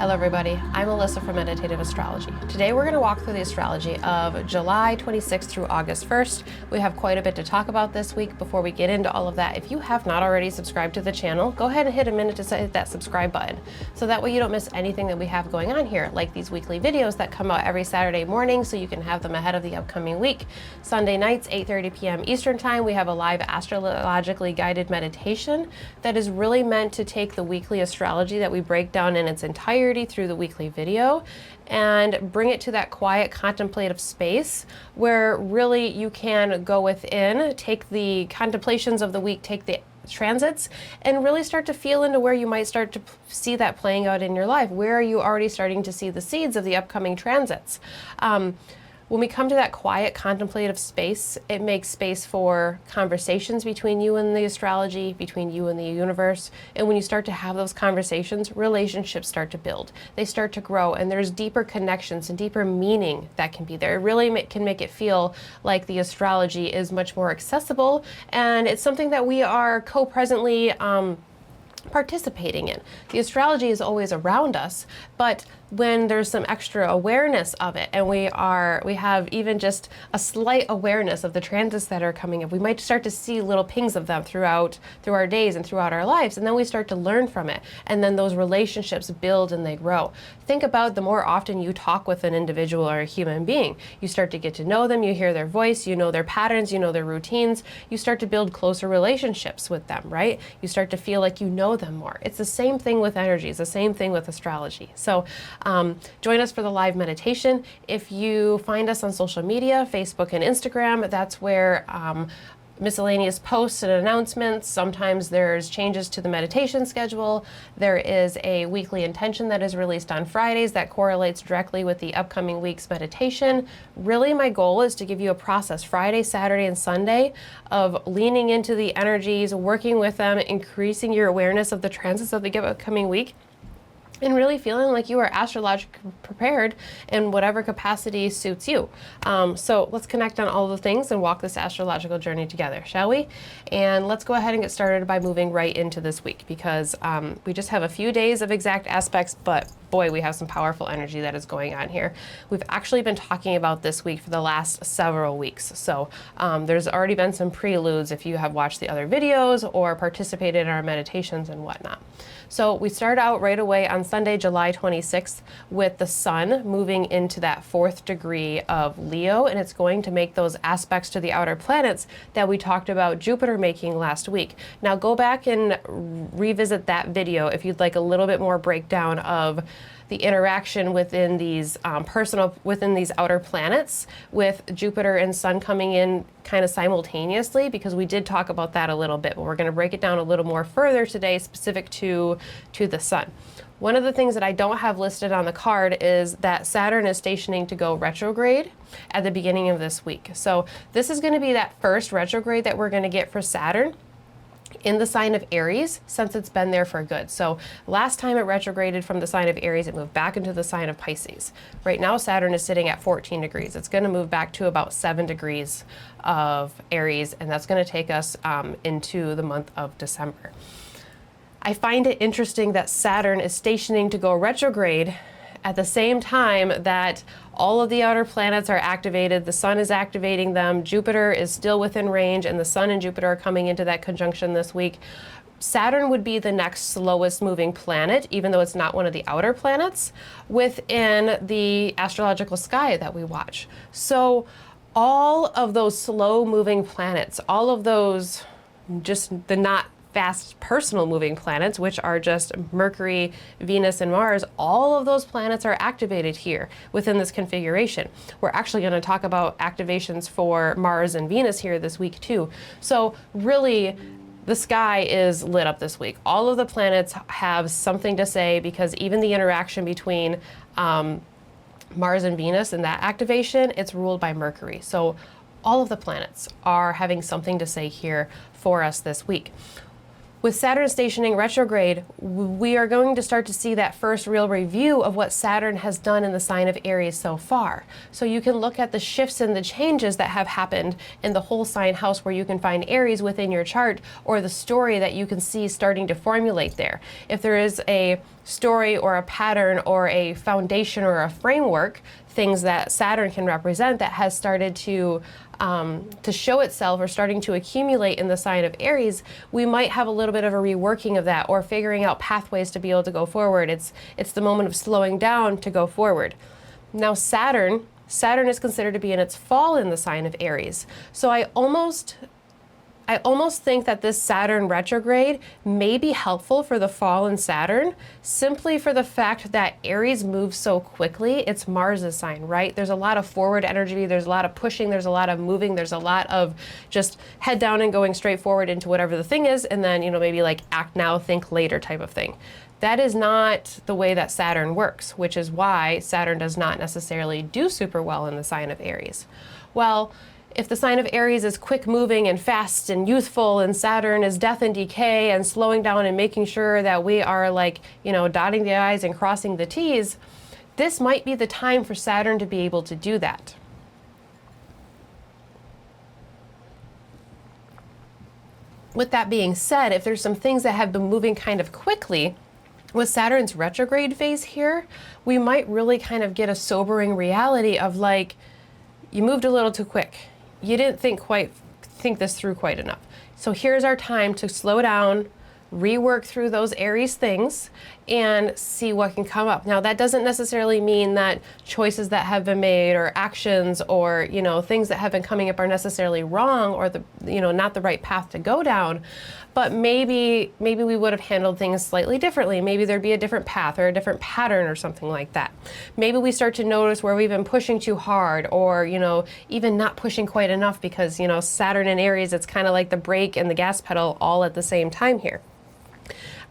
Hello everybody, I'm Alyssa from Meditative Astrology. Today we're going to walk through the astrology of July 26th through August 1st. We have quite a bit to talk about this week. Before we get into all of that, if you have not already subscribed to the channel, go ahead and hit a minute to hit that subscribe button. So that way you don't miss anything that we have going on here, like these weekly videos that come out every Saturday morning so you can have them ahead of the upcoming week. Sunday nights, 8:30 p.m. Eastern Time, we have a live astrologically guided meditation that is really meant to take the weekly astrology that we break down in its entirety through the weekly video and bring it to that quiet contemplative space where really you can go within, take the contemplations of the week, take the transits, and really start to feel into where you might start to see that playing out in your life. Where are you already starting to see the seeds of the upcoming transits? When we come to that quiet contemplative space, it makes space for conversations between you and the astrology, between you and the universe. And when you start to have those conversations, relationships start to build. They start to grow, and there's deeper connections and deeper meaning that can be there. It really can make it feel like the astrology is much more accessible, and it's something that we are co-presently participating in. The astrology is always around us, but when there's some extra awareness of it, and we have even just a slight awareness of the transits that are coming up, we might start to see little pings of them through our days and throughout our lives, and then we start to learn from it, and then those relationships build and they grow. Think about the more often you talk with an individual or a human being, you start to get to know them, you hear their voice, you know their patterns, you know their routines, you start to build closer relationships with them, right? You start to feel like you know them more. It's the same thing with energy, it's the same thing with astrology. So join us for the live meditation. If you find us on social media, Facebook and Instagram, that's where miscellaneous posts and announcements. Sometimes there's changes to the meditation schedule. There is a weekly intention that is released on Fridays that correlates directly with the upcoming week's meditation. Really, my goal is to give you a process Friday, Saturday, and Sunday of leaning into the energies, working with them, increasing your awareness of the transits of the upcoming week, and really feeling like you are astrologically prepared in whatever capacity suits you. So let's connect on all the things and walk this astrological journey together, shall we? And let's go ahead and get started by moving right into this week, because we just have a few days of exact aspects, but boy, we have some powerful energy that is going on here. We've actually been talking about this week for the last several weeks. So there's already been some preludes if you have watched the other videos or participated in our meditations and whatnot. So we start out right away on Sunday, July 26th, with the sun moving into that 4th degree of Leo, and it's going to make those aspects to the outer planets that we talked about Jupiter making last week. Now go back and revisit that video if you'd like a little bit more breakdown of the interaction within these within these outer planets with Jupiter and Sun coming in kind of simultaneously, because we did talk about that a little bit, but we're going to break it down a little more further today, specific to the Sun. One of the things that I don't have listed on the card is that Saturn is stationing to go retrograde at the beginning of this week. So this is going to be that first retrograde that we're going to get for Saturn in the sign of Aries, since it's been there for good. So last time it retrograded from the sign of Aries, it moved back into the sign of Pisces. Right now Saturn is sitting at 14 degrees. It's going to move back to about 7 degrees of Aries, and that's going to take us into the month of December. I find it interesting that Saturn is stationing to go retrograde at the same time that all of the outer planets are activated, the sun is activating them, Jupiter is still within range, and the sun and Jupiter are coming into that conjunction this week. Saturn would be the next slowest moving planet, even though it's not one of the outer planets, within the astrological sky that we watch. So all of those slow moving planets, all of those just the not fast personal moving planets, which are just Mercury, Venus, and Mars, all of those planets are activated here within this configuration. We're actually going to talk about activations for Mars and Venus here this week too. So really, the sky is lit up this week. All of the planets have something to say, because even the interaction between Mars and Venus and that activation, it's ruled by Mercury. So all of the planets are having something to say here for us this week. With Saturn stationing retrograde, we are going to start to see that first real review of what Saturn has done in the sign of Aries so far. So you can look at the shifts and the changes that have happened in the whole sign house where you can find Aries within your chart, or the story that you can see starting to formulate there. If there is a story or a pattern or a foundation or a framework, things that Saturn can represent, that has started to show itself or starting to accumulate in the sign of Aries, we might have a little bit of a reworking of that, or figuring out pathways to be able to go forward. It's the moment of slowing down to go forward. Now Saturn is considered to be in its fall in the sign of Aries. So I almost think that this Saturn retrograde may be helpful for the fall in Saturn, simply for the fact that Aries moves so quickly. It's Mars's sign, right? There's a lot of forward energy, there's a lot of pushing, there's a lot of moving, there's a lot of just head down and going straight forward into whatever the thing is, and then, maybe like act now, think later type of thing. That is not the way that Saturn works, which is why Saturn does not necessarily do super well in the sign of Aries. Well, if the sign of Aries is quick moving and fast and youthful, and Saturn is death and decay and slowing down and making sure that we are dotting the I's and crossing the T's, this might be the time for Saturn to be able to do that. With that being said, if there's some things that have been moving kind of quickly, with Saturn's retrograde phase here, we might really kind of get a sobering reality of you moved a little too quick. You didn't think this through quite enough. So here's our time to slow down, rework through those Aries things, and see what can come up. Now, that doesn't necessarily mean that choices that have been made or actions or, things that have been coming up are necessarily wrong or not the right path to go down. But maybe we would have handled things slightly differently. Maybe there'd be a different path or a different pattern or something like that. Maybe we start to notice where we've been pushing too hard, or, even not pushing quite enough, because, Saturn and Aries, it's kind of like the brake and the gas pedal all at the same time here.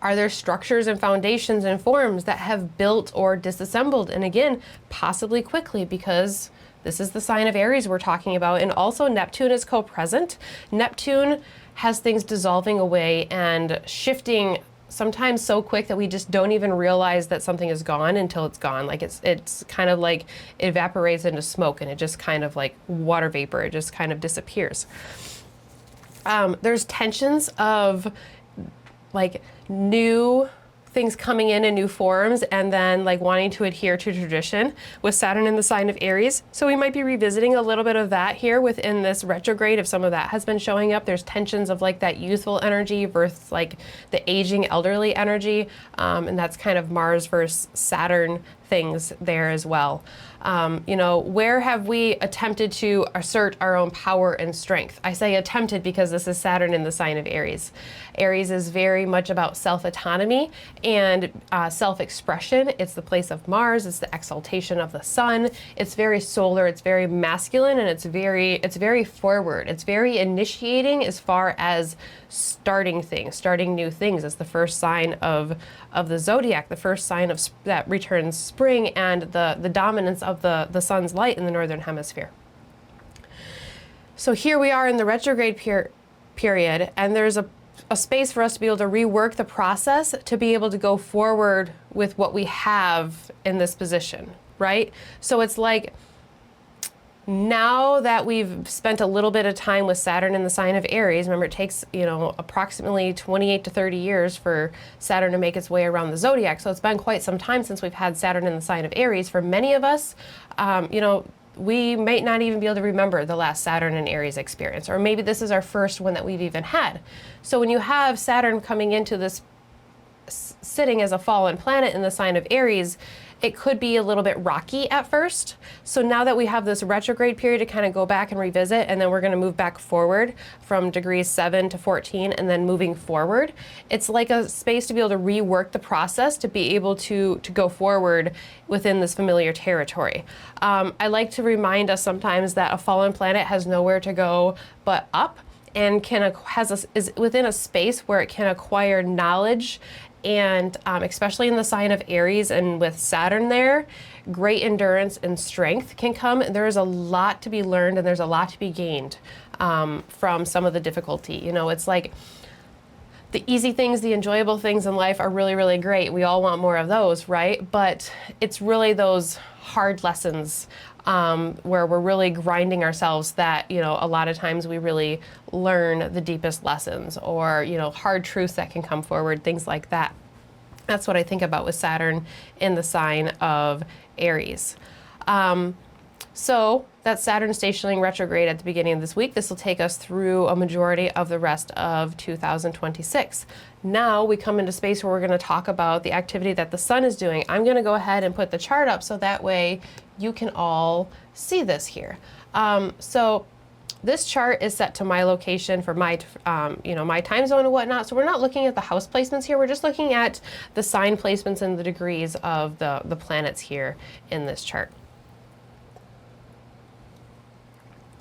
Are there structures and foundations and forms that have built or disassembled? And again, possibly quickly, because this is the sign of Aries we're talking about. And also Neptune is co-present. Neptune has things dissolving away and shifting sometimes so quick that we just don't even realize that something is gone until it's gone. Like it's kind of like it evaporates into smoke, and it just kind of like water vapor. It just kind of disappears. There's tensions of new things coming in new forms, and then wanting to adhere to tradition with Saturn in the sign of Aries. So we might be revisiting a little bit of that here within this retrograde, if some of that has been showing up. There's tensions of that youthful energy versus the aging elderly energy, and that's kind of Mars versus Saturn things there as well. Where have we attempted to assert our own power and strength? I say attempted because this is Saturn in the sign of Aries. Aries is very much about self-autonomy and self-expression. It's the place of Mars. It's the exaltation of the sun. It's very solar. It's very masculine, and it's very forward. It's very initiating as far as starting new things. It's the first sign of the zodiac, the first sign of that returns spring, and the dominance of the sun's light in the northern hemisphere. So here we are in the retrograde period, and there's a space for us to be able to rework the process to be able to go forward with what we have in this position, right? So it's now that we've spent a little bit of time with Saturn in the sign of Aries, remember it takes, approximately 28 to 30 years for Saturn to make its way around the zodiac. So it's been quite some time since we've had Saturn in the sign of Aries. For many of us, we might not even be able to remember the last Saturn and Aries experience, or maybe this is our first one that we've even had. So when you have Saturn coming into this, sitting as a fallen planet in the sign of Aries, it could be a little bit rocky at first. So now that we have this retrograde period to kind of go back and revisit, and then we're going to move back forward from degrees 7 to 14, and then moving forward, it's like a space to be able to rework the process to be able to go forward within this familiar territory. I like to remind us sometimes that a fallen planet has nowhere to go but up, and is within a space where it can acquire knowledge, and especially in the sign of Aries and with Saturn there, great endurance and strength can come. There is a lot to be learned, and there's a lot to be gained from some of the difficulty. It's like the easy things, the enjoyable things in life are really, really great. We all want more of those, right? But it's really those hard lessons where we're really grinding ourselves that, a lot of times we really learn the deepest lessons, or, hard truths that can come forward, things like that. That's what I think about with Saturn in the sign of Aries. So that's Saturn stationing retrograde at the beginning of this week. This will take us through a majority of the rest of 2026. Now we come into space where we're going to talk about the activity that the sun is doing. I'm going to go ahead and put the chart up so that way you can all see this here. So this chart is set to my location for my, my time zone and whatnot. So we're not looking at the house placements here. We're just looking at the sign placements and the degrees of the planets here in this chart.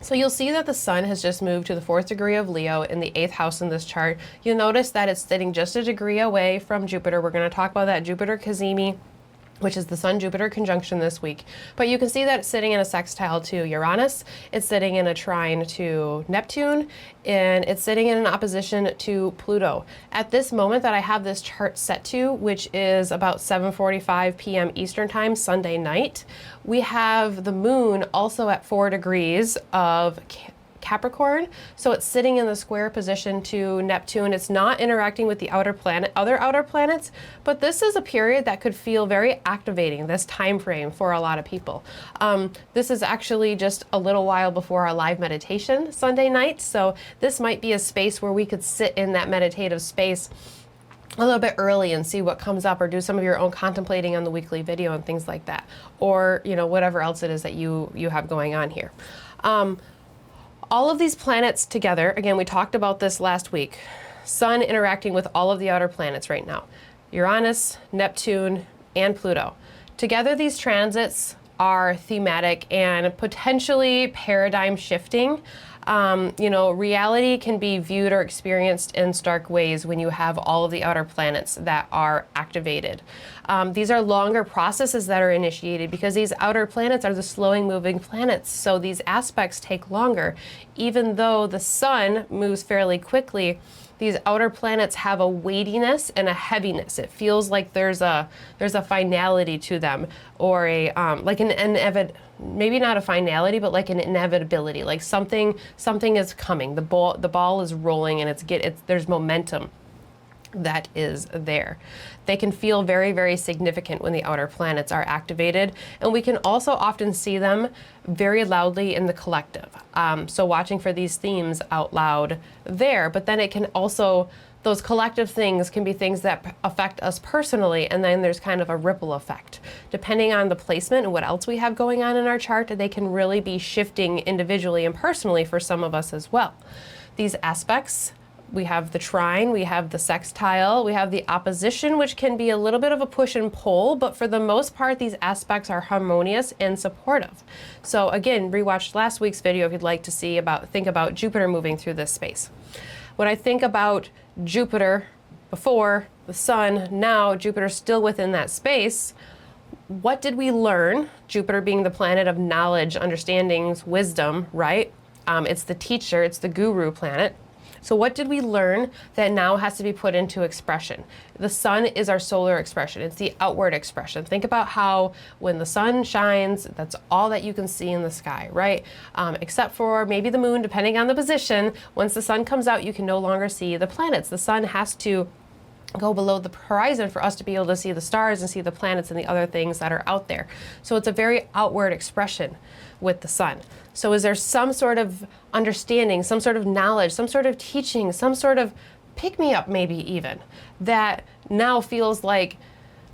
So you'll see that the sun has just moved to the 4th degree of Leo in the 8th house in this chart. You'll notice that it's sitting just a degree away from Jupiter. We're going to talk about that Jupiter Cazimi, which is the Sun-Jupiter conjunction this week. But you can see that it's sitting in a sextile to Uranus, it's sitting in a trine to Neptune, and it's sitting in an opposition to Pluto. At this moment that I have this chart set to, which is about 7:45 p.m. Eastern Time, Sunday night, we have the moon also at 4 degrees of Capricorn, so it's sitting in the square position to Neptune. It's not interacting with the other outer planets, but this is a period that could feel very activating, this time frame for a lot of people. This is actually just a little while before our live meditation Sunday night, so this might be a space where we could sit in that meditative space a little bit early and see what comes up, or do some of your own contemplating on the weekly video and things like that, or whatever else it is that you have going on here. All of these planets together, again, we talked about this last week, Sun interacting with all of the outer planets right now, Uranus, Neptune, and Pluto. Together, these transits are thematic and potentially paradigm shifting. Reality can be viewed or experienced in stark ways when you have all of the outer planets that are activated. These are longer processes that are initiated because these outer planets are the slowing moving planets. So these aspects take longer. Even though the sun moves fairly quickly, these outer planets have a weightiness and a heaviness. It feels like there's a finality to them, or a like an maybe not a finality, but like an inevitability. Like something is coming. The ball is rolling, and there's momentum that is there. They can feel very, very significant when the outer planets are activated, and we can also often see them very loudly in the collective. So watching for these themes out loud there, but then it can also, those collective things can be things that affect us personally, and then there's kind of a ripple effect. Depending on the placement and what else we have going on in our chart, they can really be shifting individually and personally for some of us as well. These aspects, we have the trine, we have the sextile, we have the opposition, which can be a little bit of a push and pull, but for the most part, these aspects are harmonious and supportive. So again, rewatch last week's video if you'd like to think about Jupiter moving through this space. When I think about Jupiter before, the sun, now Jupiter's still within that space, what did we learn? Jupiter being the planet of knowledge, understandings, wisdom, right? It's the teacher, it's the guru planet. So what did we learn that now has to be put into expression? The sun is our solar expression. It's the outward expression. Think about how when the sun shines, that's all that you can see in the sky, right? Except for maybe the moon, depending on the position. Once the sun comes out, you can no longer see the planets. The sun has to go below the horizon for us to be able to see the stars and see the planets and the other things that are out there. So it's a very outward expression with the sun. So is there some sort of understanding, some sort of knowledge, some sort of teaching, some sort of pick-me-up maybe even, that now feels like,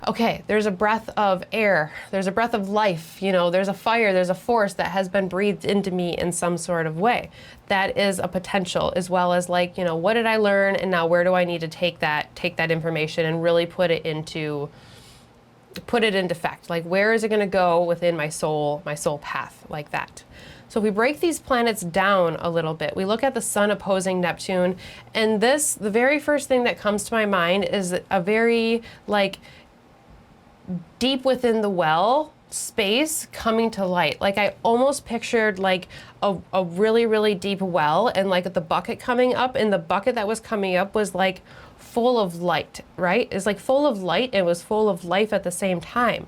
okay, there's a breath of air, there's a breath of life, there's a fire, there's a force that has been breathed into me in some sort of way. That is a potential, as well as like, what did I learn, and now where do I need to take that information and really put it into effect? Like, where is it going to go within my soul path, like that? So if we break these planets down a little bit, we look at the sun opposing Neptune, and the very first thing that comes to my mind is a very like deep within the well space coming to light. Like I almost pictured like a really, really deep well, and like the bucket coming up, and the bucket that was coming up was like full of light, right? It's like full of light, and it was full of life at the same time.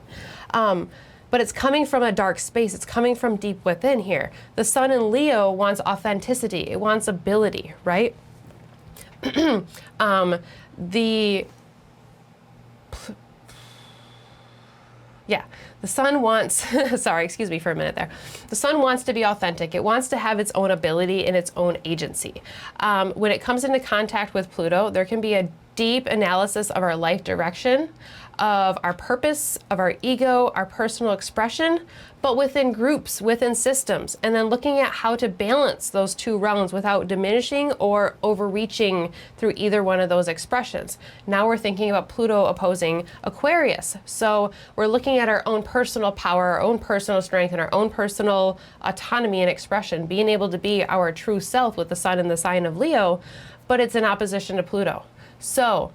But it's coming from a dark space. It's coming from deep within here. The sun in Leo wants authenticity. It wants ability, right? The Yeah, the sun wants, sorry, excuse me for a minute there. The sun wants to be authentic. It wants to have its own ability and its own agency. When it comes into contact with Pluto, there can be a deep analysis of our life direction, of our purpose, of our ego, our personal expression, but within groups, within systems, and then looking at how to balance those two realms without diminishing or overreaching through either one of those expressions. Now we're thinking about Pluto opposing Aquarius. So we're looking at our own personal power, our own personal strength, and our own personal autonomy and expression, being able to be our true self with the sun in the sign of Leo, but it's in opposition to Pluto. So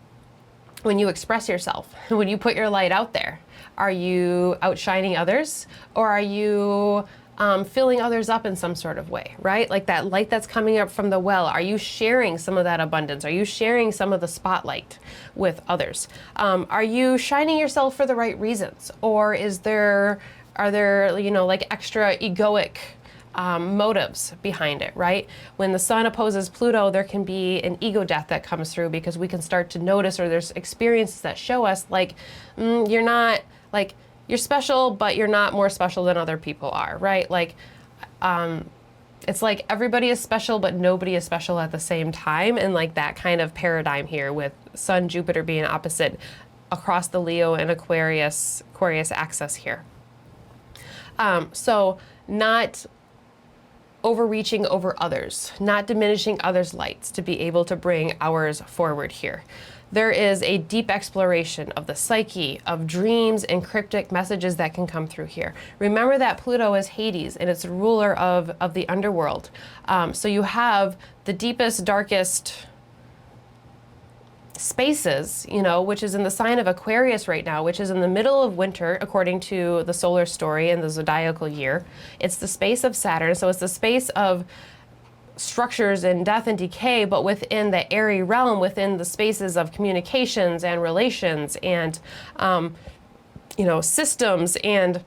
when you express yourself, when you put your light out there, are you outshining others, or are you filling others up in some sort of way, right? Like that light that's coming up from the well, are you sharing some of that abundance? Are you sharing some of the spotlight with others? Are you shining yourself for the right reasons? Or are there, you know, like extra egoic motives behind it, right? When the sun opposes Pluto, there can be an ego death that comes through because we can start to notice, or there's experiences that show us like, you're not, like, you're special, but you're not more special than other people are, right? Like, it's like everybody is special, but nobody is special at the same time. And like that kind of paradigm here with Sun, Jupiter being opposite across the Leo and Aquarius axis here. So not overreaching over others, not diminishing others' lights to be able to bring ours forward here. There is a deep exploration of the psyche, of dreams and cryptic messages that can come through here. Remember that Pluto is Hades and it's the ruler of the underworld. So you have the deepest, darkest spaces, you know, which is in the sign of Aquarius right now, which is in the middle of winter, according to the solar story and the zodiacal year. It's the space of Saturn, so it's the space of structures and death and decay, but within the Aries realm, within the spaces of communications and relations and, you know, systems and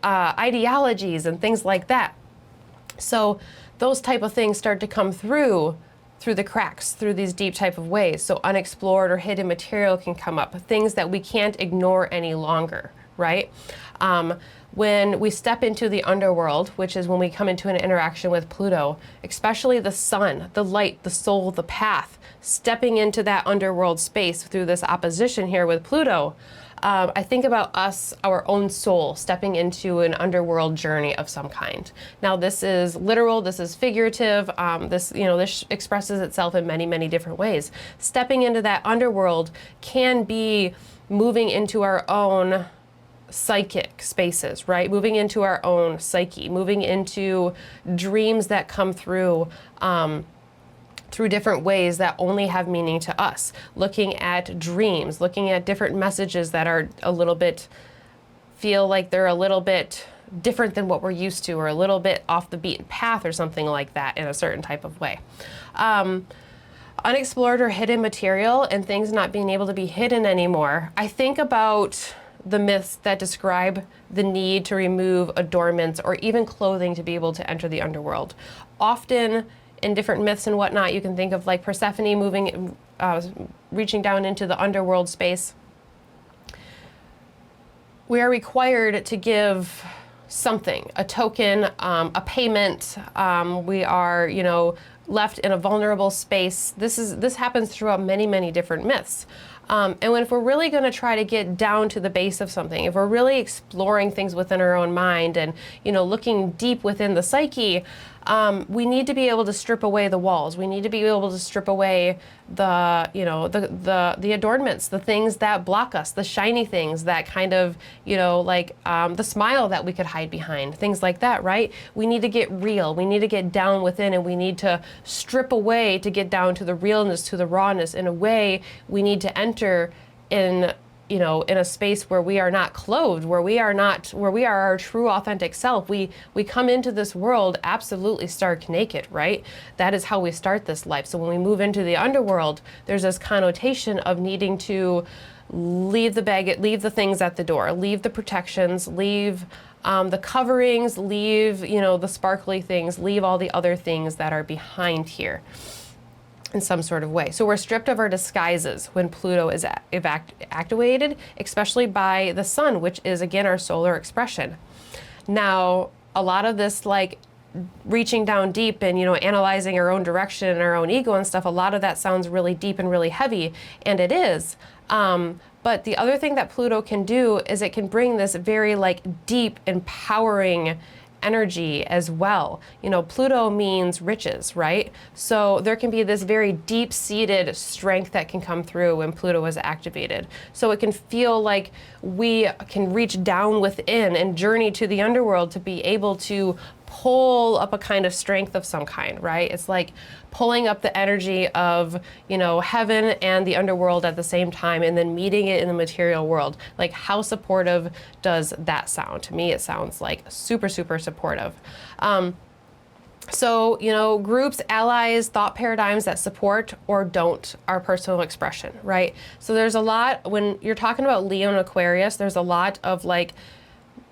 ideologies and things like that. So those type of things start to come through the cracks, through these deep type of ways. So unexplored or hidden material can come up, things that we can't ignore any longer, right? When we step into the underworld, which is when we come into an interaction with Pluto, especially the sun, the light, the soul, the path, stepping into that underworld space through this opposition here with Pluto, I think about us, our own soul, stepping into an underworld journey of some kind. Now, this is literal, this is figurative, this expresses itself in many, many different ways. Stepping into that underworld can be moving into our own psychic spaces, right? Moving into our own psyche, moving into dreams that come through different ways that only have meaning to us. Looking at dreams, looking at different messages that are feel like they're a little bit different than what we're used to, or a little bit off the beaten path or something like that in a certain type of way. Unexplored or hidden material and things not being able to be hidden anymore. I think about the myths that describe the need to remove adornments or even clothing to be able to enter the underworld. Often in different myths and whatnot, you can think of like Persephone moving, reaching down into the underworld space. We are required to give something, a token, a payment. We are, you know, left in a vulnerable space. This happens throughout many, many different myths. If we're really going to try to get down to the base of something, if we're really exploring things within our own mind and, you know, looking deep within the psyche, we need to be able to strip away the walls. We need to be able to strip away the adornments, the things that block us, the shiny things that kind of, you know, like the smile that we could hide behind, things like that, right? We need to get real. We need to get down within, and we need to strip away to get down to the realness, to the rawness. In a way, we need to enter in, you know, in a space where we are not clothed, where we are our true authentic self. We come into this world absolutely stark naked, right? That is how we start this life. So when we move into the underworld, there's this connotation of needing to leave the things at the door, leave the protections, leave the coverings, leave, you know, the sparkly things, leave all the other things that are behind here. in some sort of way. So we're stripped of our disguises when Pluto is activated, especially by the sun, which is again our solar expression. Now, a lot of this like reaching down deep and, you know, analyzing our own direction and our own ego and stuff, a lot of that sounds really deep and really heavy, and it is. But the other thing that Pluto can do is it can bring this very like deep, empowering energy as well. You know, Pluto means riches, right? So there can be this very deep-seated strength that can come through when Pluto is activated. So it can feel like we can reach down within and journey to the underworld to be able to pull up a kind of strength of some kind, right? It's like pulling up the energy of, you know, heaven and the underworld at the same time and then meeting it in the material world. Like, how supportive does that sound? To me, it sounds like super, super supportive. So, you know, groups, allies, thought paradigms that support or don't our personal expression, right? So there's a lot, when you're talking about Leo and Aquarius, there's a lot of like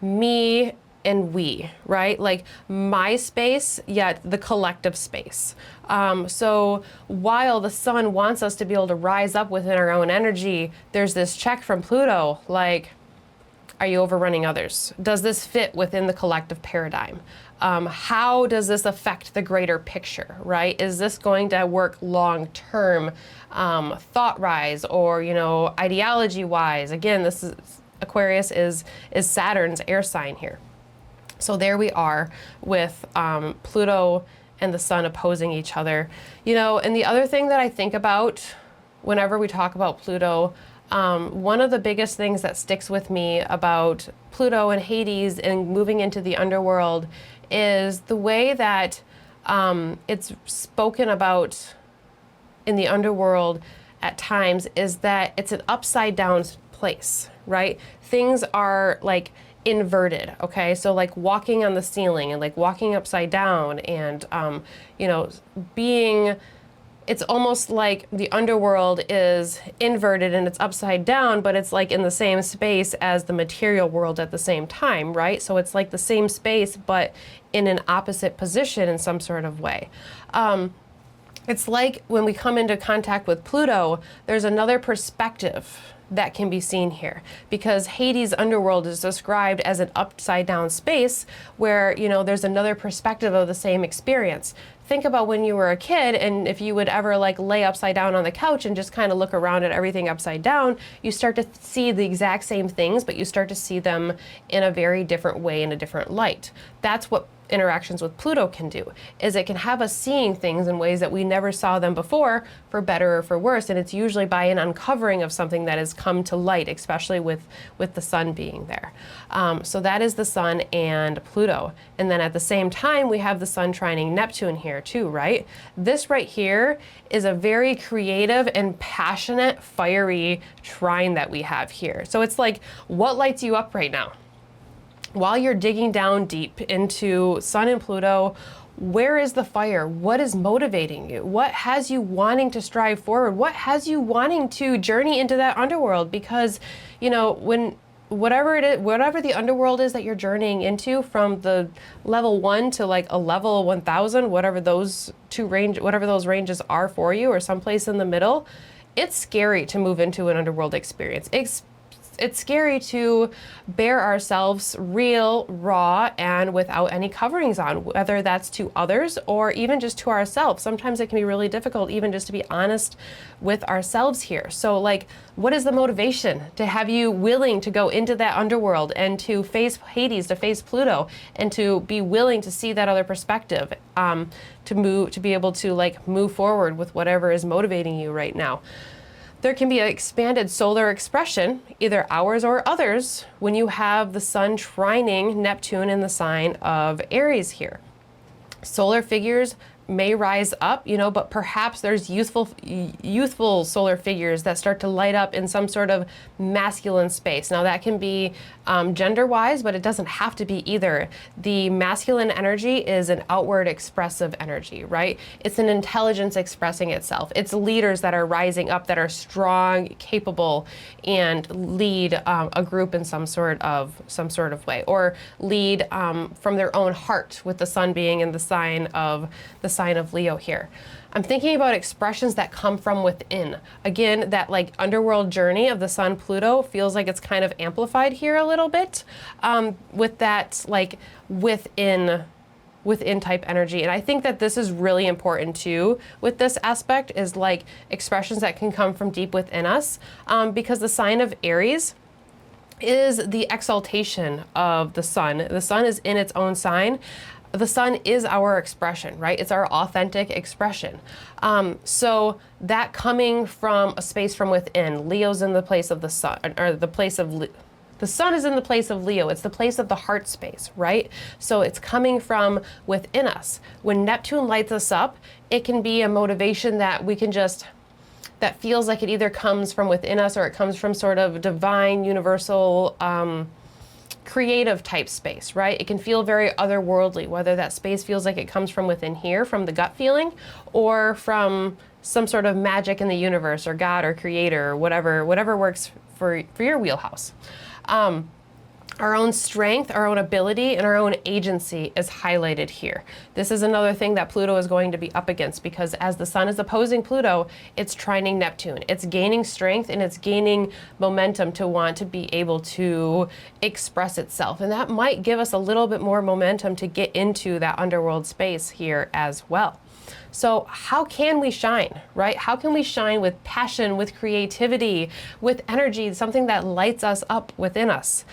me and we, right? Like my space, yet the collective space. So while the sun wants us to be able to rise up within our own energy, there's this check from Pluto, like, are you overrunning others? Does this fit within the collective paradigm? How does this affect the greater picture, right? Is this going to work long-term, thought-wise, or, you know, ideology-wise? Again, this is, Aquarius is Saturn's air sign here. So there we are with Pluto and the sun opposing each other. You know, and the other thing that I think about whenever we talk about Pluto, one of the biggest things that sticks with me about Pluto and Hades and moving into the underworld is the way that it's spoken about in the underworld at times is that it's an upside down place, right? Things are like inverted, okay? So like walking on the ceiling and like walking upside down and, you know, being, it's almost like the underworld is inverted and it's upside down, but it's like in the same space as the material world at the same time, right? So it's like the same space, but in an opposite position in some sort of way. It's like when we come into contact with Pluto, there's another perspective that can be seen here, because Hades' underworld is described as an upside down space where, you know, there's another perspective of the same experience. Think about when you were a kid, and if you would ever like lay upside down on the couch and just kind of look around at everything upside down, you start to see the exact same things, but you start to see them in a very different way, in a different light. That's what interactions with Pluto can do, is it can have us seeing things in ways that we never saw them before, for better or for worse, and it's usually by an uncovering of something that has come to light, especially with the sun being there. So that is the sun and Pluto. And then at the same time, we have the sun trining Neptune here too, right? This right here is a very creative and passionate, fiery trine that we have here. So it's like, what lights you up right now? While you're digging down deep into Sun and Pluto, where is the fire? What is motivating you? What has you wanting to strive forward? What has you wanting to journey into that underworld? Because, you know, when whatever it is, whatever the underworld is that you're journeying into, from the level 1 to like a level 1000, whatever those ranges are for you, or someplace in the middle, it's scary to move into an underworld experience. It's scary to bear ourselves real, raw, and without any coverings on, whether that's to others or even just to ourselves. Sometimes it can be really difficult even just to be honest with ourselves here. So like, what is the motivation to have you willing to go into that underworld and to face Hades, to face Pluto, and to be willing to see that other perspective, to be able to like move forward with whatever is motivating you right now? There can be an expanded solar expression, either ours or others, when you have the sun trining Neptune in the sign of Aries here. Solar figures may rise up, you know, but perhaps there's youthful solar figures that start to light up in some sort of masculine space. Now that can be gender-wise, but it doesn't have to be either. The masculine energy is an outward expressive energy, right? It's an intelligence expressing itself. It's leaders that are rising up, that are strong, capable, and lead a group in some sort of way, or lead from their own heart, with the sun being in the sign of the sign of Leo here. I'm thinking about expressions that come from within. Again, that like underworld journey of the Sun Pluto feels like it's kind of amplified here a little bit with that like within type energy. And I think that this is really important too with this aspect, is like expressions that can come from deep within us, because the sign of Aries is the exaltation of the sun. The sun is in its own sign. The sun is our expression, right? It's our authentic expression. So that coming from a space from within, Leo's in the place of the sun, or the place of the sun is in the place of Leo. It's the place of the heart space, right? So it's coming from within us. When Neptune lights us up, it can be a motivation that we can just, that feels like it either comes from within us or it comes from sort of divine, universal, creative type space, right? It can feel very otherworldly, whether that space feels like it comes from within here, from the gut feeling, or from some sort of magic in the universe, or God, or creator, or whatever works for your wheelhouse. Our own strength, our own ability, and our own agency is highlighted here. This is another thing that Pluto is going to be up against, because as the sun is opposing Pluto, it's trining Neptune. It's gaining strength and it's gaining momentum to want to be able to express itself. And that might give us a little bit more momentum to get into that underworld space here as well. So how can we shine, right? How can we shine with passion, with creativity, with energy, something that lights us up within us?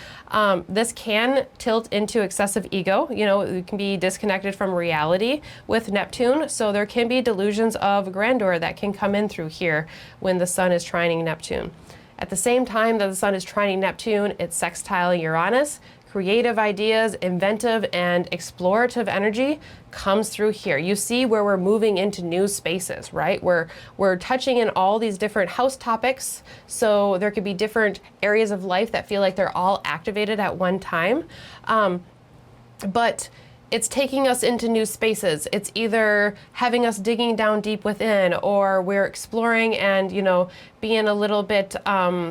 This can tilt into excessive ego. You know, it can be disconnected from reality with Neptune. So there can be delusions of grandeur that can come in through here when the sun is trining Neptune. At the same time that the sun is trining Neptune, it's sextiling Uranus. Creative ideas, inventive and explorative energy comes through here. You see where we're moving into new spaces, right? We're touching in all these different house topics. So there could be different areas of life that feel like they're all activated at one time. But it's taking us into new spaces. It's either having us digging down deep within, or we're exploring and, you know, being a little bit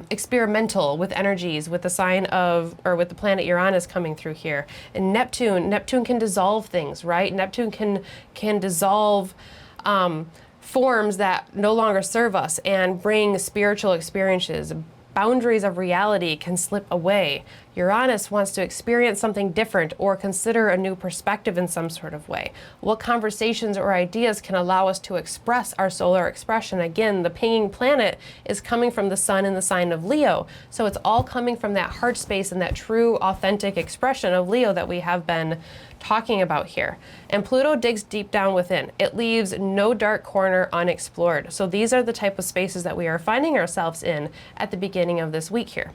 experimental with energies, with the sign of, or with the planet Uranus coming through here. And Neptune can dissolve things, right? Neptune can dissolve forms that no longer serve us and bring spiritual experiences. Boundaries of reality can slip away. Uranus wants to experience something different or consider a new perspective in some sort of way. What conversations or ideas can allow us to express our solar expression? Again, the pinging planet is coming from the sun in the sign of Leo. So it's all coming from that heart space and that true, authentic expression of Leo that we have been talking about here. And Pluto digs deep down within. It leaves no dark corner unexplored. So these are the type of spaces that we are finding ourselves in at the beginning of this week here.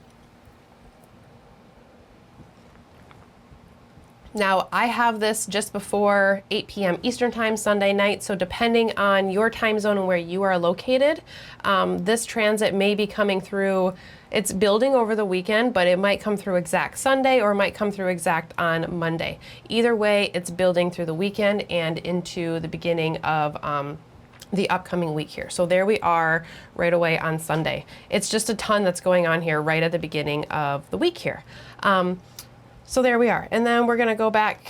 Now, I have this just before 8 p.m. Eastern Time, Sunday night, so depending on your time zone and where you are located, this transit may be coming through. It's building over the weekend, but it might come through exact Sunday or it might come through exact on Monday. Either way, it's building through the weekend and into the beginning of the upcoming week here. So there we are right away on Sunday. It's just a ton that's going on here right at the beginning of the week here. So there we are. And then we're going to go back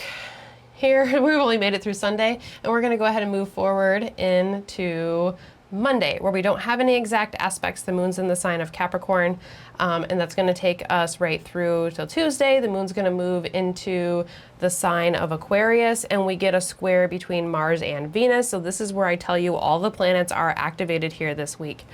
here. We've only made it through Sunday, and we're going to go ahead and move forward into Monday, where we don't have any exact aspects. The moon's in the sign of Capricorn, and that's going to take us right through till Tuesday. The moon's going to move into the sign of Aquarius, and we get a square between Mars and Venus. So this is where I tell you all the planets are activated here this week.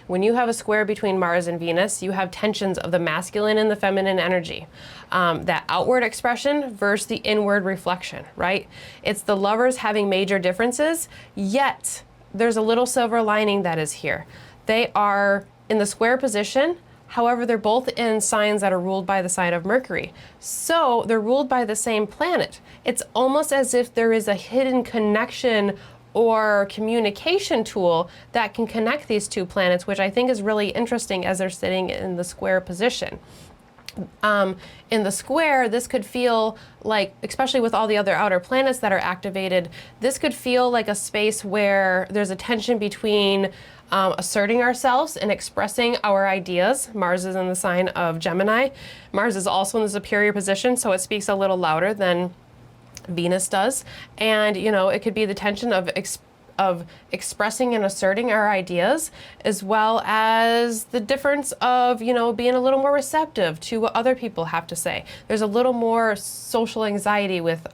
When you have a square between Mars and Venus, you have tensions of the masculine and the feminine energy. That outward expression versus the inward reflection, right? It's the lovers having major differences, yet there's a little silver lining that is here. They are in the square position. However, they're both in signs that are ruled by the sign of Mercury. So they're ruled by the same planet. It's almost as if there is a hidden connection or communication tool that can connect these two planets, which I think is really interesting as they're sitting in the square position. In the square, this could feel like, especially with all the other outer planets that are activated, this could feel like a space where there's a tension between asserting ourselves and expressing our ideas. Mars is in the sign of Gemini. Mars is also in the superior position, so it speaks a little louder than Venus does. And, you know, it could be the tension of expressing and asserting our ideas, as well as the difference of, you know, being a little more receptive to what other people have to say. There's a little more social anxiety with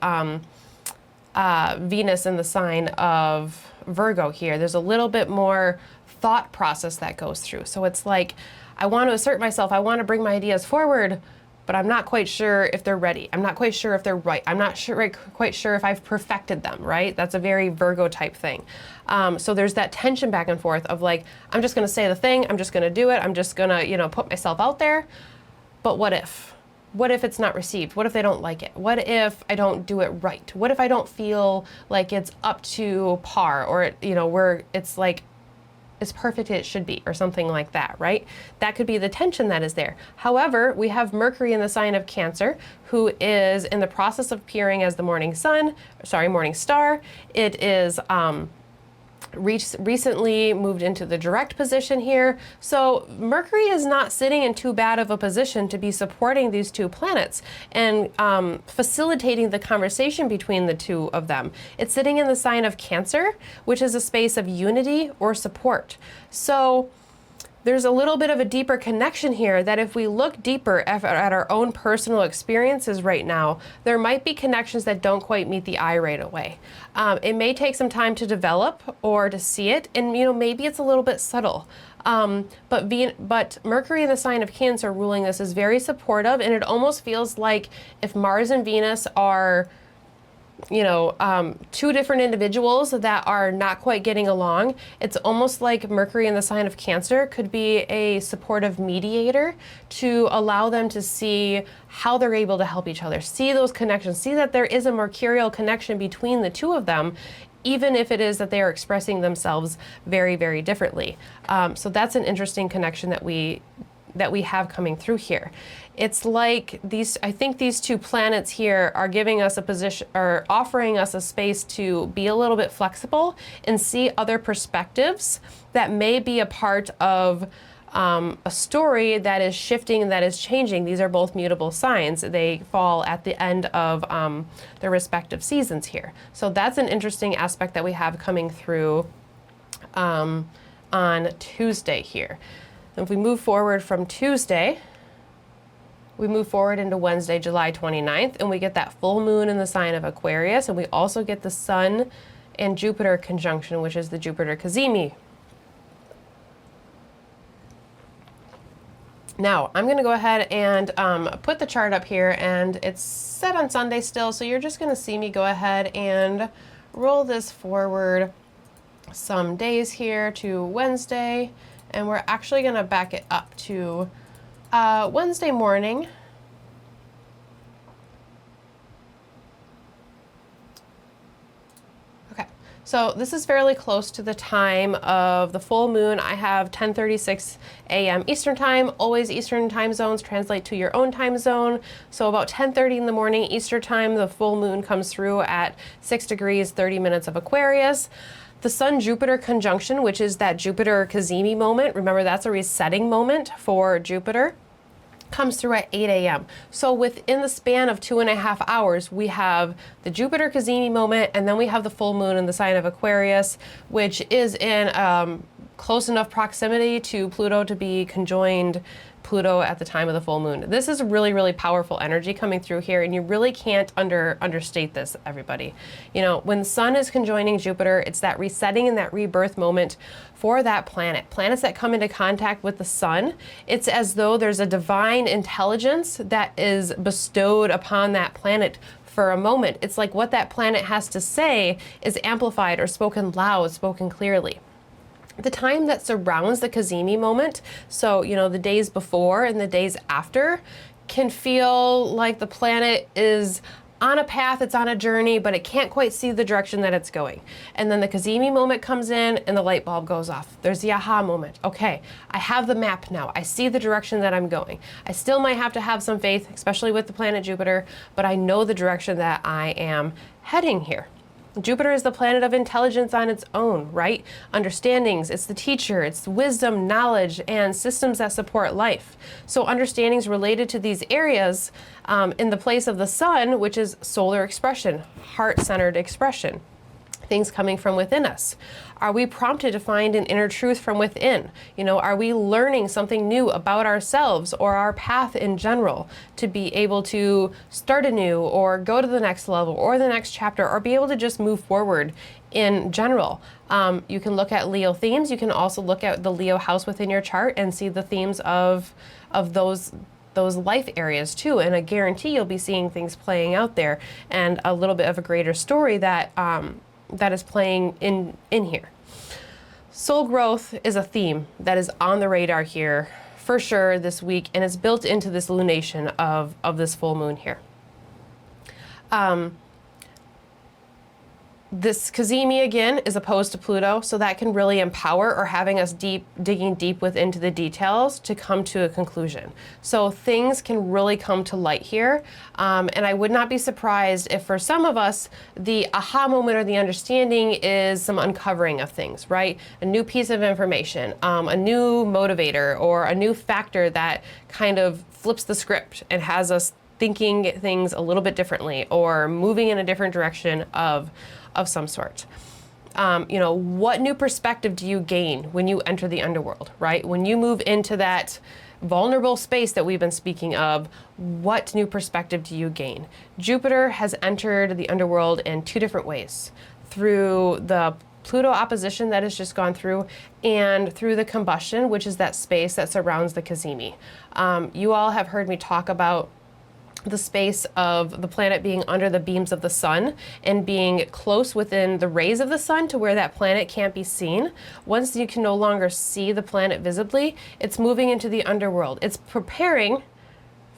Venus in the sign of Virgo here. There's a little bit more thought process that goes through. So it's like, I want to assert myself, I want to bring my ideas forward, but I'm not quite sure if they're ready. I'm not quite sure if they're right. I'm not quite sure if I've perfected them, right? That's a very Virgo type thing. So there's that tension back and forth of like, I'm just gonna say the thing, I'm just gonna do it, I'm just gonna, you know, put myself out there, but what if? What if it's not received? What if they don't like it? What if I don't do it right? What if I don't feel like it's up to par, or, you know, where it's like, as perfect as it should be, or something like that, right? That could be the tension that is there. However, we have Mercury in the sign of Cancer, who is in the process of appearing as the morning star. It is recently moved into the direct position here. So Mercury is not sitting in too bad of a position to be supporting these two planets and facilitating the conversation between the two of them. It's sitting in the sign of Cancer, which is a space of unity or support. So there's a little bit of a deeper connection here that if we look deeper at our own personal experiences right now, there might be connections that don't quite meet the eye right away. It may take some time to develop or to see it, and, you know, maybe it's a little bit subtle. But Mercury in the sign of Cancer ruling this is very supportive, and it almost feels like if Mars and Venus are, you know, two different individuals that are not quite getting along, it's almost like Mercury in the sign of Cancer could be a supportive mediator to allow them to see how they're able to help each other, see those connections, see that there is a mercurial connection between the two of them, even if it is that they are expressing themselves very, very differently. So that's an interesting connection that we have coming through here. It's like I think these two planets here are giving us a position, or offering us a space to be a little bit flexible and see other perspectives that may be a part of a story that is shifting and that is changing. These are both mutable signs. They fall at the end of their respective seasons here. So that's an interesting aspect that we have coming through on Tuesday here. If we move forward from Tuesday, we move forward into Wednesday, July 29th, and we get that full moon in the sign of Aquarius, and we also get the Sun and Jupiter conjunction, which is the Jupiter Cazimi. Now, I'm going to go ahead and put the chart up here, and it's set on Sunday still, so you're just going to see me go ahead and roll this forward some days here to Wednesday. And we're actually going to back it up to Wednesday morning. Okay, so this is fairly close to the time of the full moon. I have 10:36 a.m. Eastern time. Always Eastern time zones translate to your own time zone. So about 10:30 in the morning Eastern time, the full moon comes through at 6 degrees, 30 minutes of Aquarius. The Sun-Jupiter conjunction, which is that Jupiter Cazimi moment, remember that's a resetting moment for Jupiter, comes through at 8 a.m. So within the span of 2.5 hours, we have the Jupiter Cazimi moment, and then we have the full moon in the sign of Aquarius, which is in close enough proximity to Pluto to be conjoined Pluto at the time of the full moon. This is really, really powerful energy coming through here, and you really can't understate this, everybody. You know, when the Sun is conjoining Jupiter, it's that resetting and that rebirth moment for that planet. Planets that come into contact with the Sun, it's as though there's a divine intelligence that is bestowed upon that planet for a moment. It's like what that planet has to say is amplified or spoken loud, spoken clearly. The time that surrounds the Cazimi moment, so, you know, the days before and the days after, can feel like the planet is on a path, it's on a journey, but it can't quite see the direction that it's going. And then the Cazimi moment comes in and the light bulb goes off. There's the aha moment. Okay, I have the map now. I see the direction that I'm going. I still might have to have some faith, especially with the planet Jupiter, but I know the direction that I am heading here. Jupiter is the planet of intelligence on its own, right? Understandings, it's the teacher, it's wisdom, knowledge, and systems that support life. So understandings related to these areas in the place of the sun, which is solar expression, heart-centered expression, things coming from within us. Are we prompted to find an inner truth from within? You know, are we learning something new about ourselves or our path in general to be able to start anew or go to the next level or the next chapter or be able to just move forward in general? You can look at Leo themes. You can also look at the Leo house within your chart and see the themes of those life areas too, and I guarantee you'll be seeing things playing out there and a little bit of a greater story that that is playing in here. Soul growth is a theme that is on the radar here for sure this week, and it's built into this lunation of this full moon here. This Cazimi again is opposed to Pluto, so that can really empower or having us digging deep within the details to come to a conclusion. So things can really come to light here, and I would not be surprised if for some of us the aha moment or the understanding is some uncovering of things, right? A new piece of information, a new motivator, or a new factor that kind of flips the script and has us thinking things a little bit differently or moving in a different direction of some sort. You know, what new perspective do you gain when you enter the underworld, right? When you move into that vulnerable space that we've been speaking of, what new perspective do you gain? Jupiter has entered the underworld in two different ways, through the Pluto opposition that has just gone through, and through the combustion, which is that space that surrounds the Cazimi. You all have heard me talk about the space of the planet being under the beams of the sun and being close within the rays of the sun to where that planet can't be seen. Once you can no longer see the planet visibly, it's moving into the underworld. It's preparing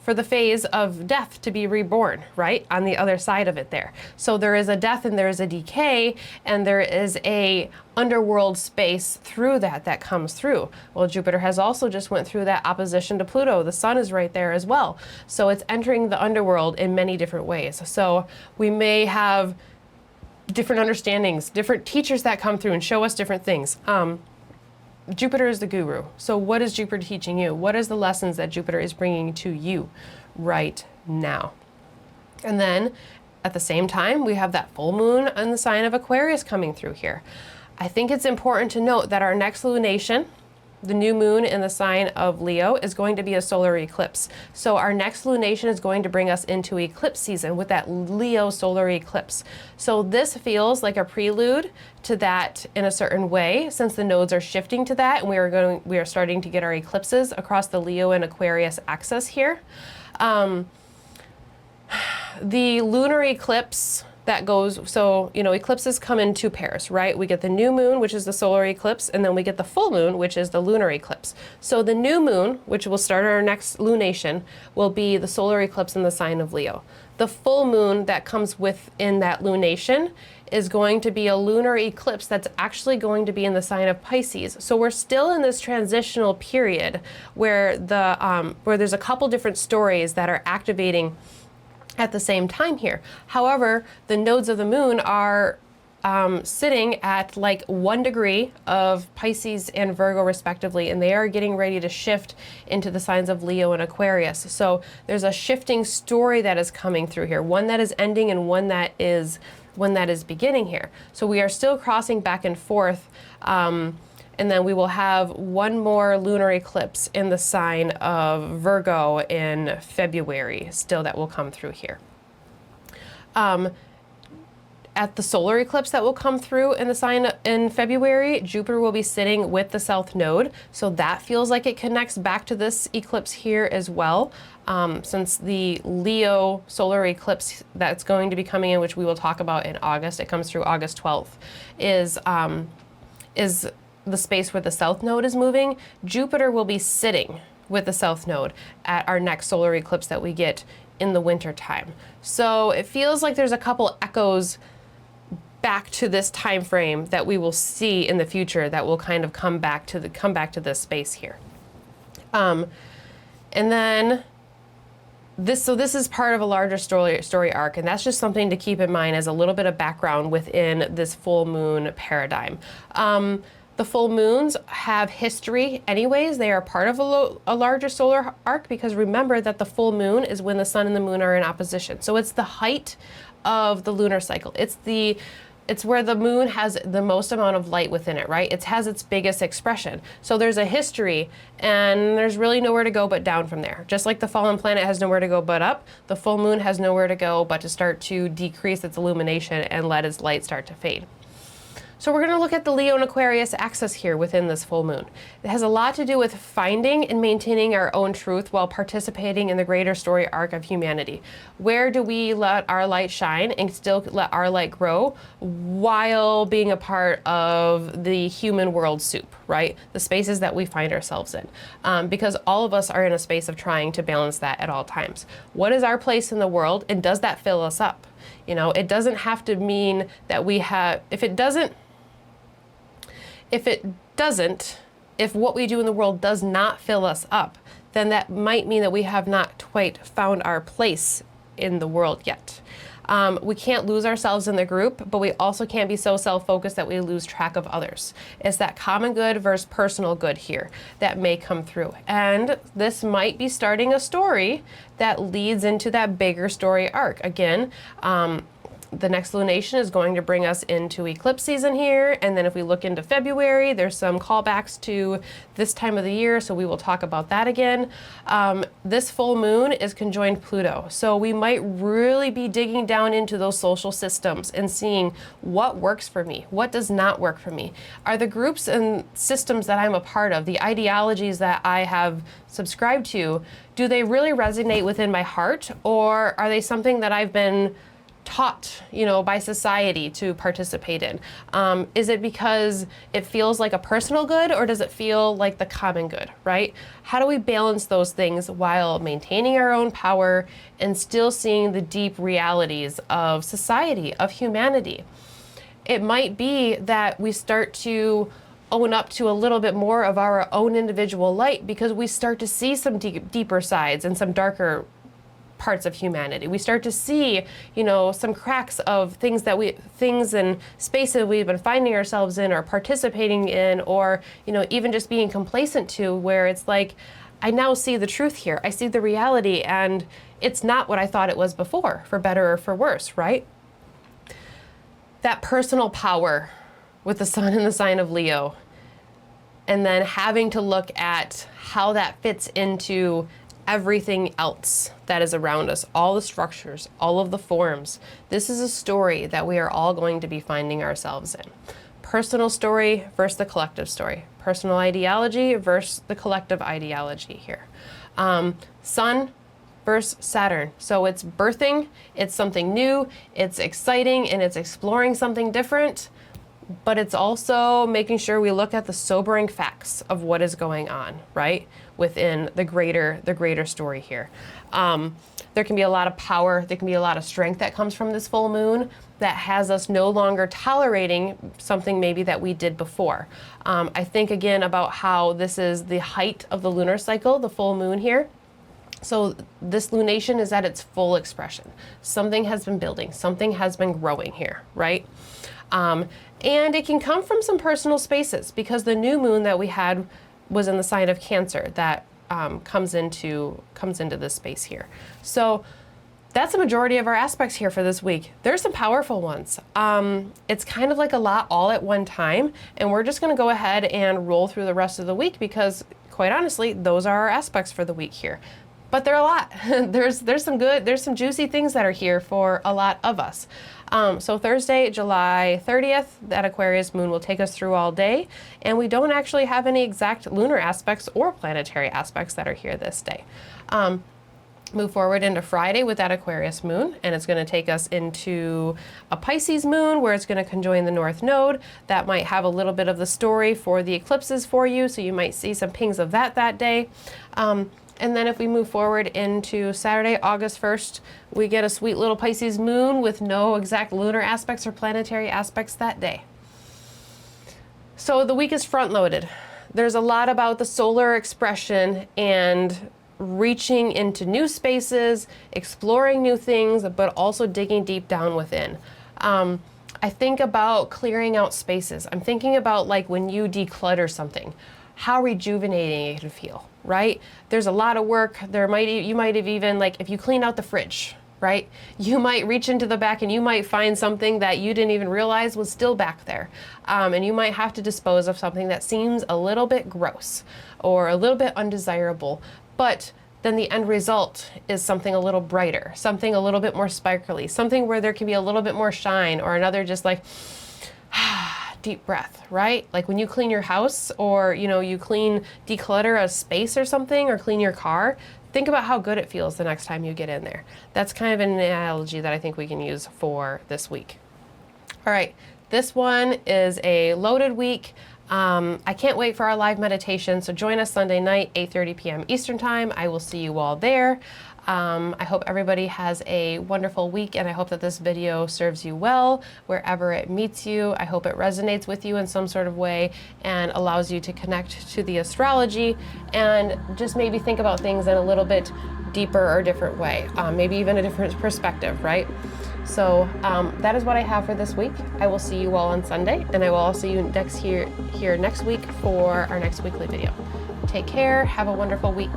for the phase of death to be reborn, right? On the other side of it there. So there is a death and there is a decay and there is a underworld space through that comes through. Well, Jupiter has also just went through that opposition to Pluto. The sun is right there as well. So it's entering the underworld in many different ways. So we may have different understandings, different teachers that come through and show us different things. Jupiter is the guru. So what is Jupiter teaching you? What is the lessons that Jupiter is bringing to you right now? And then at the same time, we have that full moon in the sign of Aquarius coming through here. I think it's important to note that our next lunation, the new moon in the sign of Leo, is going to be a solar eclipse. So our next lunation is going to bring us into eclipse season with that Leo solar eclipse. So this feels like a prelude to that in a certain way, since the nodes are shifting to that, and we are starting to get our eclipses across the Leo and Aquarius axis here. The lunar eclipse that goes, so, you know, eclipses come in two pairs, right? We get the new moon, which is the solar eclipse, and then we get the full moon, which is the lunar eclipse. So the new moon, which will start our next lunation, will be the solar eclipse in the sign of Leo. The full moon that comes within that lunation is going to be a lunar eclipse that's actually going to be in the sign of Pisces. So we're still in this transitional period where there's a couple different stories that are activating at the same time here. However, the nodes of the moon are sitting at like 1 degree of Pisces and Virgo respectively, and they are getting ready to shift into the signs of Leo and Aquarius. So there's a shifting story that is coming through here, one that is ending and one that is beginning here. So we are still crossing back and forth, and then we will have one more lunar eclipse in the sign of Virgo in February still that will come through here. At the solar eclipse that will come through in the sign in February, Jupiter will be sitting with the south node. So that feels like it connects back to this eclipse here as well. Since the Leo solar eclipse that's going to be coming in, which we will talk about in August, it comes through August 12th, is the space where the south node is moving. Jupiter will be sitting with the south node at our next solar eclipse that we get in the winter time. So it feels like there's a couple echoes back to this time frame that we will see in the future that will kind of come back to this space here. And then this is part of a larger story arc, and that's just something to keep in mind as a little bit of background within this full moon paradigm. The full moons have history anyways. They are part of a larger solar arc, because remember that the full moon is when the sun and the moon are in opposition. So it's the height of the lunar cycle. It's where the moon has the most amount of light within it, right? It has its biggest expression. So there's a history, and there's really nowhere to go but down from there. Just like the fallen planet has nowhere to go but up, the full moon has nowhere to go but to start to decrease its illumination and let its light start to fade. So we're going to look at the Leo and Aquarius axis here within this full moon. It has a lot to do with finding and maintaining our own truth while participating in the greater story arc of humanity. Where do we let our light shine and still let our light grow while being a part of the human world soup, right? The spaces that we find ourselves in. Because all of us are in a space of trying to balance that at all times. What is our place in the world, and does that fill us up? You know, it doesn't have to mean that we have, if what we do in the world does not fill us up, then that might mean that we have not quite found our place in the world yet. We can't lose ourselves in the group, but we also can't be so self-focused that we lose track of others. It's that common good versus personal good here that may come through. And this might be starting a story that leads into that bigger story arc. Again, the next lunation is going to bring us into eclipse season here. And then if we look into February, there's some callbacks to this time of the year. So we will talk about that again. This full moon is conjoined Pluto. So we might really be digging down into those social systems and seeing what works for me, what does not work for me. Are the groups and systems that I'm a part of, the ideologies that I have subscribed to, do they really resonate within my heart? Or are they something that I've been taught, you know, by society to participate in? Is it because it feels like a personal good, or does it feel like the common good, right? How do we balance those things while maintaining our own power and still seeing the deep realities of society, of humanity? It might be that we start to own up to a little bit more of our own individual light, because we start to see some deeper sides and some darker parts of humanity. We start to see, you know, some cracks of things and spaces we've been finding ourselves in or participating in, or, you know, even just being complacent to, where it's like, I now see the truth here. I see the reality, and it's not what I thought it was before, for better or for worse, right? That personal power with the sun in the sign of Leo, and then having to look at how that fits into everything else that is around us, all the structures, all of the forms. This is a story that we are all going to be finding ourselves in. Personal story versus the collective story. Personal ideology versus the collective ideology here. Sun versus Saturn. So it's birthing, it's something new, it's exciting, and it's exploring something different. But it's also making sure we look at the sobering facts of what is going on, right? Within the greater story here. There can be a lot of power, there can be a lot of strength that comes from this full moon that has us no longer tolerating something maybe that we did before. I think again about how this is the height of the lunar cycle, the full moon here. So this lunation is at its full expression. Something has been building, something has been growing here, right? And it can come from some personal spaces, because the new moon that we had was in the sign of Cancer that comes into this space here. So that's the majority of our aspects here for this week. There's some powerful ones. It's kind of like a lot all at one time, and we're just going to go ahead and roll through the rest of the week, because quite honestly, those are our aspects for the week here. But they're a lot. there's some juicy things that are here for a lot of us. So Thursday, July 30th, that Aquarius moon will take us through all day, and we don't actually have any exact lunar aspects or planetary aspects that are here this day. Move forward into Friday with that Aquarius moon, and it's going to take us into a Pisces moon, where it's going to conjoin the North Node. That might have a little bit of the story for the eclipses for you, so you might see some pings of that day. And then if we move forward into Saturday, August 1st, we get a sweet little Pisces moon with no exact lunar aspects or planetary aspects that day. So the week is front-loaded. There's a lot about the solar expression and reaching into new spaces, exploring new things, but also digging deep down within. I think about clearing out spaces. I'm thinking about like when you declutter something, how rejuvenating it can feel, right? There's a lot of work. You might have even, like, if you clean out the fridge, right? You might reach into the back and you might find something that you didn't even realize was still back there. And you might have to dispose of something that seems a little bit gross or a little bit undesirable, but then the end result is something a little brighter, something a little bit more sparkly, something where there can be a little bit more shine, or another just like, deep breath, right? Like when you clean your house, or you declutter a space or something, or clean your car, think about how good it feels the next time you get in there. That's kind of an analogy that I think we can use for this week. All right, this one is a loaded week. I can't wait for our live meditation, so join us Sunday night, 8:30 p.m. Eastern Time. I will see you all there. I hope everybody has a wonderful week, and I hope that this video serves you well wherever it meets you. I hope it resonates with you in some sort of way and allows you to connect to the astrology and just maybe think about things in a little bit deeper or different way, maybe even a different perspective, right? So that is what I have for this week. I will see you all on Sunday, and I will also see you here next week for our next weekly video. Take care. Have a wonderful week.